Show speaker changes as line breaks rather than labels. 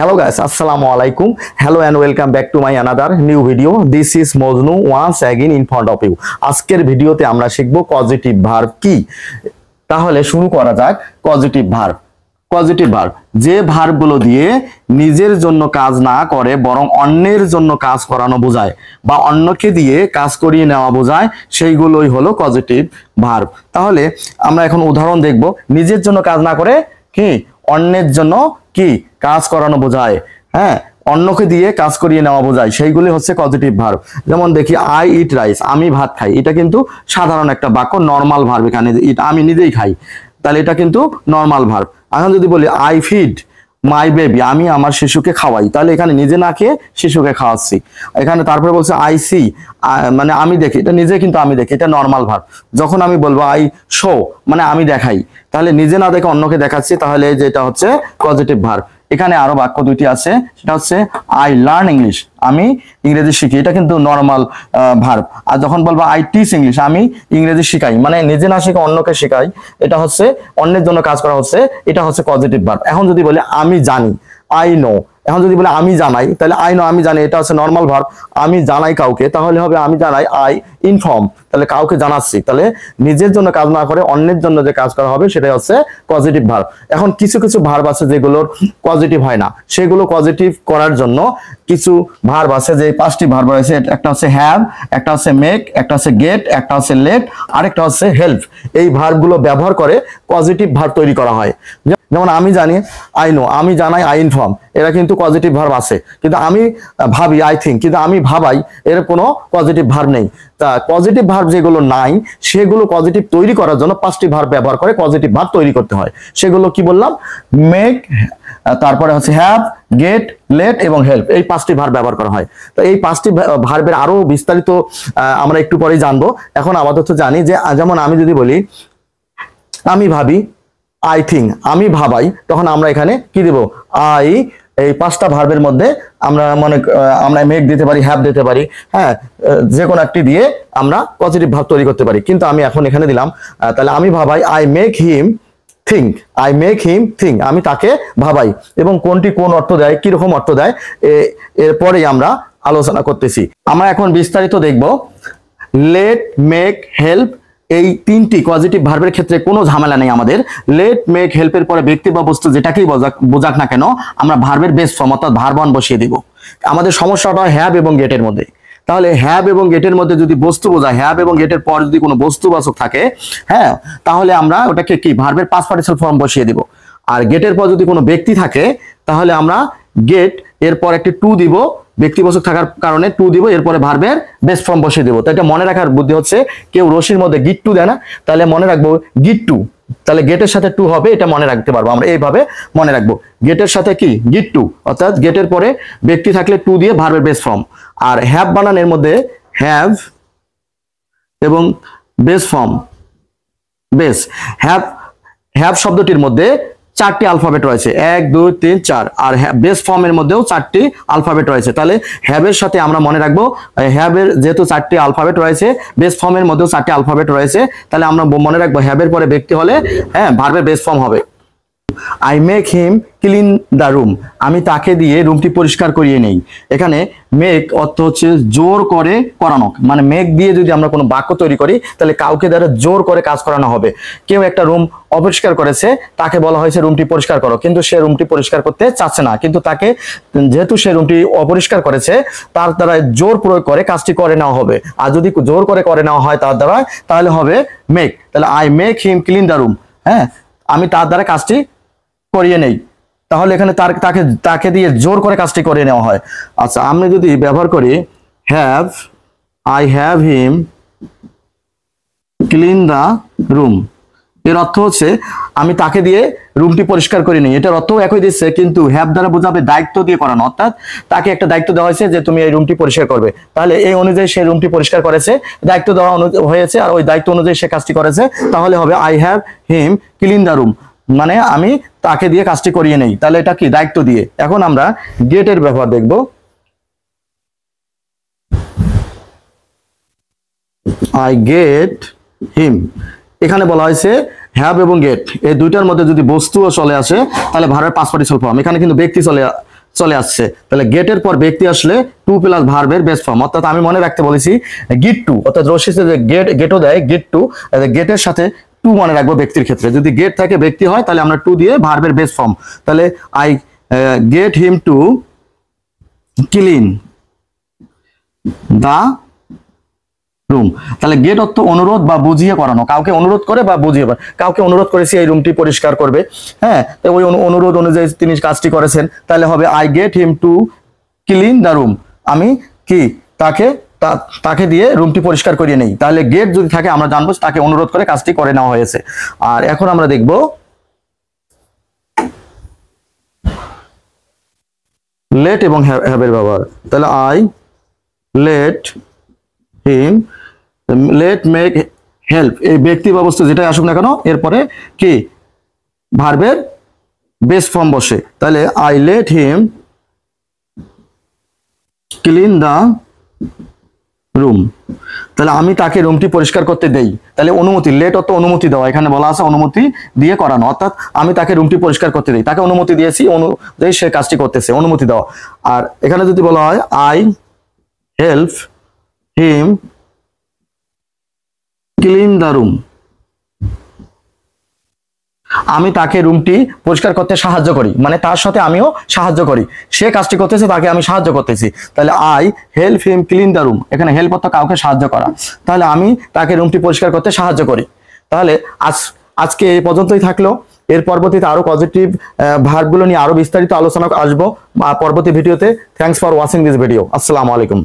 Hello guys, Assalamu alaikum. Hello and welcome back to my another new video. This is Mojnu once again in front of you. আজকের ভিডিওতে আমরা শিখব positive verb কি। তাহলে শুরু করা যাক। Positive verb. পজিটিভ ভার্ব যে ভার্বগুলো দিয়ে নিজের জন্য কাজ না করে বরং অন্যের জন্য কাজ করানো বোঝায় বা অন্যকে দিয়ে কাজ করিয়ে নেওয়া বোঝায় সেইগুলোই হলো পজিটিভ ভার্ব। তাহলে আমরা এখন উদাহরণ দেখব। নিজের জন্য কাজ না করে কি অন্যের জন্য কি কাজ করানো বোঝায়, হ্যাঁ, অন্যকে দিয়ে কাজ করিয়ে নেওয়া বোঝায়, সেইগুলি হচ্ছে পজিটিভ ভার্ব। যেমন দেখি আই ইট রাইস, আমি ভাত খাই, এটা কিন্তু সাধারণ একটা বাক্য, নরমাল ভার্ব। এখানে ইট আমি নিজেই খাই, তাহলে এটা কিন্তু নরমাল ভার্ব। এখন যদি বলি আই ফিড মাই বেবি, আমি আমার শিশুকে খাওয়াই, তাহলে এখানে নিজে না খেয়ে শিশুকে খাওয়াচ্ছি। এখানে তারপরে বলছে আই সি, মানে আমি দেখি, এটা নিজে কিন্তু আমি দেখি, এটা নরমাল ভার্ব। যখন আমি বলবো আই শো, মানে আমি দেখাই, তাহলে নিজে না দেখে অন্যকে দেখাচ্ছি, তাহলে যেটা হচ্ছে পজিটিভ ভার্ব। এখানে আরো বাক্য দুইটি আছে, সেটা হচ্ছে আই লার্ন ইংলিশ, আমি ইংরেজি শিখি, এটা কিন্তু নরমাল ভার্ব। আর যখন বলবো আই টিচ ইংলিশ, আমি ইংরেজি শিখাই, মানে নিজে না শিখে অন্যকে শেখাই, এটা হচ্ছে অন্যের জন্য কাজ করা হচ্ছে, এটা হচ্ছে পজিটিভ ভার্ব। এখন যদি বলি আমি জানি, আই নো, এখন যদি বলে আমি জানাই, তাহলে আই নো আমি জানি, এটা হচ্ছে নরমাল ভার্ব। আমি জানাই কাউকে, তাহলে হবে আমি জানাই আই ইনফর্ম, তাহলে কাউকে জানাচ্ছি। তাহলে নিজের জন্য কাজ না করে অন্যের জন্য যে কাজ করা হবে সেটাই হচ্ছে পজিটিভ ভার্ব। এখন কিছু কিছু ভার্ব আছে যেগুলোর পজিটিভ হয় না, সেগুলো পজিটিভ করার জন্য কিছু ভার্ব আছে, যে পাঁচটি ভার্ব রয়েছে। একটা হচ্ছে হ্যাভ, একটা হচ্ছে মেক, একটা হচ্ছে গেট, একটা হচ্ছে লেট, আরেকটা হচ্ছে হেল্প। এই ভার্বগুলো ব্যবহার করে পজিটিভ ভার্ব তৈরি করা হয়। যেমন আমি জানি, আই নো, আমি জানাই, আই ইনফর্ম, এরা কিন্তু পজিটিভ ভার্ব আছে। কিন্তু আমি ভাবি, আই থিঙ্ক, কিন্তু আমি ভাবাই, এর কোনো পজিটিভ ভার্ব নেই। তা পজিটিভ ভার্ব যেগুলো নাই, সেগুলো পজিটিভ তৈরি করার জন্য পাঁচটি ভার্ব ব্যবহার করে পজিটিভ ভার্ব তৈরি করতে হয়। সেগুলো কি বললাম? মেক, তারপরে হচ্ছে হ্যাভ, গেট, লেট এবং হেল্প, এই পাঁচটি ভার্ব ব্যবহার করা হয়। তো এই পাঁচটি ভার্বের আরো বিস্তারিত আমরা একটু পরেই জানবো। এখন আপাতত জানি যে, যেমন আমি যদি বলি আমি ভাবি, আই থিঙ্ক, আমি ভাবাই, তখন আমরা এখানে কি দিব? আই। এই পাঁচটা ভার্বের মধ্যে আমরা মেক দিতে পারি, হ্যাভ দিতে পারি, হ্যাঁ, যে কোনো একটি দিয়ে আমরা পজিটিভ ভার্ব তৈরি করতে পারি। কিন্তু আমি এখন এখানে দিলাম, তাহলে আমি ভাবাই, I make him think, I make him think, আমি তাকে ভাবাই। এবং কোনটি কোন অর্থ দেয়, কিরকম অর্থ দেয়, এরপরেই আমরা আলোচনা করতেছি। আমরা এখন বিস্তারিত দেখব। লেট, মেক, হেল্প, এই তিনটি পজিটিভ ভার্বের ক্ষেত্রে কোনো ঝামেলা নেই আমাদের। লেট, মেক, হেল্পের পরে ব্যক্তি বা বস্তু যেটাকেই বোঝাক না কেন, আমরা ভার্বের বেস ফর্ম অর্থাৎ ভার্ব ওয়ান বসিয়ে দিব। আমাদের সমস্যাটা হয় হ্যাভ এবং গেটের মধ্যে। তাহলে হ্যাভ এবং গেটের মধ্যে যদি বস্তু বোঝায়, হ্যাভ এবং গেটের পর যদি কোনো বস্তুবাচক থাকে, হ্যাঁ, তাহলে আমরা ওটাকে কি ভার্বের পাস্ট পার্টিসিপল ফর্ম বসিয়ে দিব। আর গেটের পর যদি কোনো ব্যক্তি থাকে, তাহলে আমরা গেট এরপর একটি টু দিব, ব্যক্তিবাচক থাকার কারণে টু দিব, এরপরে ভার্বের বেস ফর্ম বসিয়ে দেবো। তো এটা মনে রাখার বুদ্ধি হচ্ছে, কেউ রশির মধ্যে গিট টু দেয় না, তাহলে মনে রাখবো গিট টু, তাহলে গেটের সাথে টু হবে, এটা মনে রাখতে পারবো আমরা। এইভাবে মনে রাখবো, গেটের সাথে কি গিট টু, অর্থাৎ গেটের পরে ব্যক্তি থাকলে টু দিয়ে ভার্বের বেস ফর্ম। আর হ্যাভ বানানের মধ্যে হ্যাভ এবং বেস ফর্ম, বেস। হ্যাভ শব্দটির মধ্যে চারটি আলফাবেট রয়েছে, 1 2 3 4, আর বেস ফর্মের মধ্যেও চারটি আলফাবেট রয়েছে। তাহলে হ্যাভের সাথে আমরা মনে রাখবো, হ্যাভের যেহেতু চারটি আলফাবেট রয়েছে, বেস ফর্মের মধ্যেও চারটি আলফাবেট রয়েছে, তাহলে আমরা মনে রাখবো হ্যাভের পরে ব্যক্তি হলে, হ্যাঁ, ভার্বের বেস ফর্ম হবে। I make him clean the room, আমি তাকে দিয়ে রুমটি পরিষ্কার করিয়ে নেই। এখানে মেক অর্থ হচ্ছে জোর করে করানো, মানে মেক দিয়ে যদি আমরা কোনো বাক্য তৈরি করি, তাহলে কাউকে দ্বারা জোর করে কাজ করানো হবে। কেউ একটা রুম অপরিষ্কার করেছে, তাকে বলা হয়েছে রুমটি পরিষ্কার করো, কিন্তু সে রুমটি পরিষ্কার করতে চাচ্ছে না, কিন্তু তাকে যেহেতু সে রুমটি অপরিষ্কার করেছে, তার দ্বারা জোর প্রয়োগ করে কাজটি করে নেওয়া হবে। আর যদি জোর করে নেওয়া হয় তার দ্বারা, তাহলে হবে মেক। তাহলে I make him clean the room, হ্যাঁ, আমি তার দ্বারা কাজটি করিয়ে নেই, তাহলে এখানে তাকে দিয়ে জোর করে কাজটি করিয়ে নেওয়া হয়। আচ্ছা, আমি যদি ব্যবহার করি have, I have him clean the room, এর অর্থ হচ্ছে আমি তাকে দিয়ে রুমটি পরিষ্কার করে নিই। এটার অর্থ একই দিচ্ছে, কিন্তু হ্যাভ দ্বারা বোঝাবে দায়িত্ব দিয়ে করানো, অর্থাৎ তাকে একটা দায়িত্ব দেওয়া হয়েছে যে তুমি এই রুমটি পরিষ্কার করবে, তাহলে এই অনুযায়ী সে রুমটি পরিষ্কার করেছে, দায়িত্ব দেওয়া হয়েছে, আর ওই দায়িত্ব অনুযায়ী সে কাজটি করেছে, তাহলে হবে I have him clean the room, মানে আমি তাকে দিয়ে কাজটি করিয়ে নেই, তাহলে এটা কি দায়িত্ব দিয়ে। এখন আমরা গেটের ব্যবহার দেখব। আই গেট হিম, এখানে বলা হয়েছে হ্যাভ এবং গেট এই দুইটার মধ্যে যদি বস্তুও চলে আসে, তাহলে ভার্বের পাস্ট পার্টিসিপল ফর্ম। এখানে কিন্তু ব্যক্তি চলে চলে আসছে। তাহলে গেটের পর ব্যক্তি আসলে টু প্লাস ভার্বের বেস ফর্ম, অর্থাৎ আমি মনে রাখতে বলেছি গিট টু, অর্থাৎ রশিসে যে গেটও দেয় গিট টু, গেটের সাথে টু মনে রাখবো ব্যক্তির ক্ষেত্রে। যদি গেট থাকে ব্যক্তি হয় তাহলে আমরা টু দিয়ে ভার্বের বেস ফর্ম। তাহলে I get him to clean the room. তাহলে গেট অর্থ অনুরোধ বা বুঝিয়ে করানো, কাউকে অনুরোধ করে বা বুঝিয়ে, কাউকে অনুরোধ করেছি এই রুমটি পরিষ্কার করবে, হ্যাঁ, ওই অনুরোধ অনুযায়ী তিনি কাজটি করেছেন, তাহলে হবে I get him to clean the room. আমি কি তাকে দিয়ে রুমটি পরিষ্কার করিয়ে নেই। তাহলে গেট যদি থাকে আমরা জানবো তাকে অনুরোধ করে কাজটি করে নেওয়া হয়েছে। আর এখন আমরা দেখব লেট এবং হ্যাভের ব্যবহার। তাহলে I let him, late make help, এই ব্যক্তি বা বস্তু যেটাই আসুক না কেন এরপরে কি ভার্বের বেস ফর্ম বসে। তাহলে I let him clean the room. তাহলে আমি তাকে রুমটি পরিষ্কার করতে দেই। তাহলে অনুমতি, লেট অর্থ অনুমতি দেওয়া, এখানে বলা আছে অনুমতি দিয়ে করানো, অর্থাৎ আমি তাকে রুমটি পরিষ্কার করতে দেই, তাকে অনুমতি দিয়েছি, অনুযায়ী সে কাজটি করতেছে, অনুমতি দেওয়া। আর এখানে যদি বলা হয় I help him clean the room, আমি তাকে রুমটি পরিষ্কার করতে সাহায্য করি, মানে তার সাথে আমিও সাহায্য করি, সে কাজটি করতেছে তাকে আমি সাহায্য করতেছি। তাহলে I help him clean the room, এখানে হেল্প অর্থ কাউকে সাহায্য করা, তাহলে আমি তাকে রুমটি পরিষ্কার করতে সাহায্য করি। তাহলে আজকে এই পর্যন্তই থাকলো। এর পরবর্তীতে আরো পজিটিভ ভার্বগুলো নিয়ে আরো বিস্তারিত আলোচনা আসবো পরবর্তী ভিডিওতে। Thanks for watching this video. আসসালামু আলাইকুম।